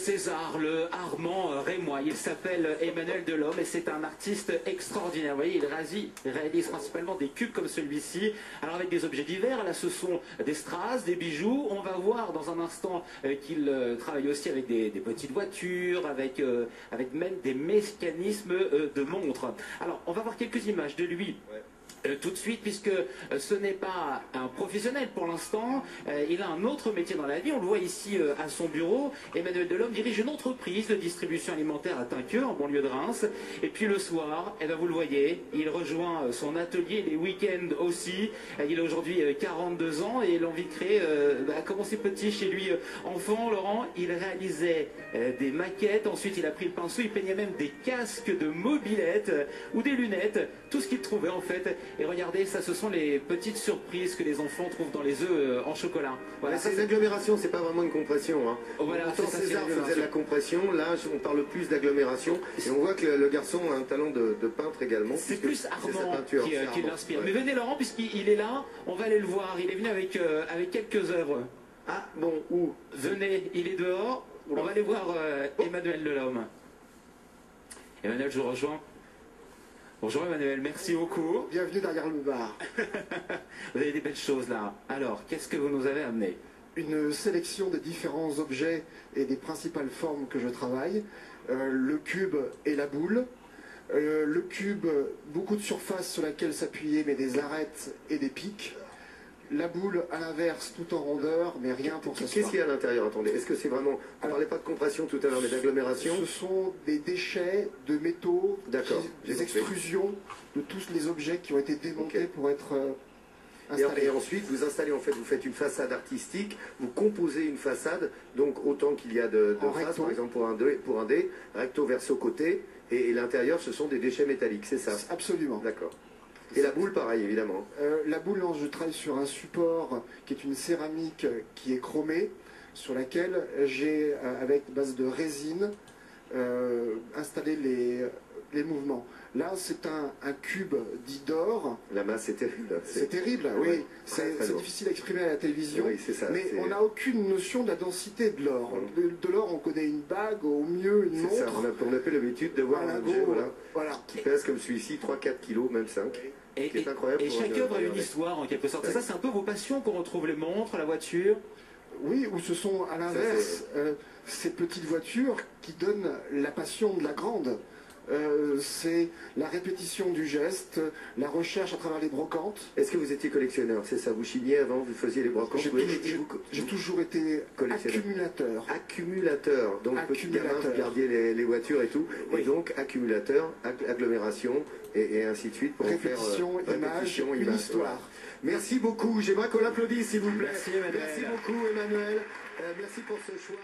César, le Armand Rémois. Il s'appelle Emmanuel Delhomme et c'est un artiste extraordinaire. Vous voyez, il réalise principalement des cubes comme celui-ci. Alors avec des objets divers, là ce sont des strass, des bijoux. On va voir dans un instant qu'il travaille aussi avec des petites voitures, avec même des mécanismes de montres. Alors on va voir quelques images de lui. Ouais. Tout de suite, puisque ce n'est pas un professionnel pour l'instant, il a un autre métier dans la vie. On le voit ici à son bureau. Emmanuel Delhomme dirige une entreprise de distribution alimentaire à Tinqueux, en banlieue de Reims. Et puis le soir, eh ben vous le voyez, il rejoint son atelier les week-ends aussi. Il a aujourd'hui 42 ans et l'envie de créer a commencé petit chez lui enfant. Laurent, il réalisait des maquettes. Ensuite, il a pris le pinceau. Il peignait même des casques de mobylettes ou des lunettes. Tout ce qu'il trouvait en fait. Et regardez, ça ce sont les petites surprises que les enfants trouvent dans les œufs en chocolat. Voilà, c'est une agglomération, c'est pas vraiment une compression. Hein. Oh, voilà, César faisait de la compression, là on parle plus d'agglomération. Et on voit que le garçon a un talent de peintre également. C'est plus Armand qui l'inspire. Ouais. Mais venez Laurent, puisqu'il est là, on va aller le voir. Il est venu avec quelques œuvres. Ah bon, où? Venez, il est dehors. On va aller voir Emmanuel Delhomme. Emmanuel, je vous rejoins. Bonjour Emmanuel, merci beaucoup. Bienvenue derrière le bar. Vous avez des belles choses là. Alors, qu'est-ce que vous nous avez amené? Une sélection des différents objets et des principales formes que je travaille. Le cube et la boule. Le cube, beaucoup de surface sur laquelle s'appuyer, mais des arêtes et des pics. La boule à l'inverse, tout en rondeur, mais rien pour ce soir. Qu'est-ce qu'il y a à l'intérieur? Attendez, est-ce que c'est vraiment... On ne parlait pas de compression tout à l'heure, mais d'agglomération? Ce sont des déchets de métaux, des extrusions de tous les objets qui ont été démontés pour être installés. Et ensuite, vous installez, en fait, vous faites une façade artistique, vous composez une façade, donc autant qu'il y a de faces, par exemple pour un dé, recto verso côté, et l'intérieur, ce sont des déchets métalliques, c'est ça? Absolument. D'accord. Et la boule, pareil, évidemment. La boule, je travaille sur un support qui est une céramique qui est chromée, sur laquelle j'ai, avec base de résine, installé les mouvements. Là, c'est un cube dit d'or. La masse, c'est terrible. C'est terrible, oui. C'est difficile à exprimer à la télévision. Oui, c'est ça. Mais on n'a aucune notion de la densité de l'or. De l'or, on connaît une bague, au mieux une montre. C'est ça, on a fait l'habitude de voir un objet qui pèse comme celui-ci, 3-4 kilos, même 5. Et chaque œuvre a une histoire en quelque sorte. Ça, c'est un peu vos passions qu'on retrouve, les montres, la voiture. Oui, ou ce sont à l'inverse ces petites voitures qui donnent la passion de la grande. C'est la répétition du geste, la recherche à travers les brocantes. Est-ce que vous étiez collectionneur? C'est ça, vous chiniez avant, vous faisiez les brocantes? J'ai toujours été accumulateur. Accumulateur, donc petit gamin, vous gardiez les voitures et tout, et donc accumulateur, agglomération, et ainsi de suite pour répétition, faire image, une histoire. Voilà. Merci beaucoup, j'aimerais qu'on l'applaudisse s'il vous plaît. Merci, merci beaucoup Emmanuel, merci pour ce choix.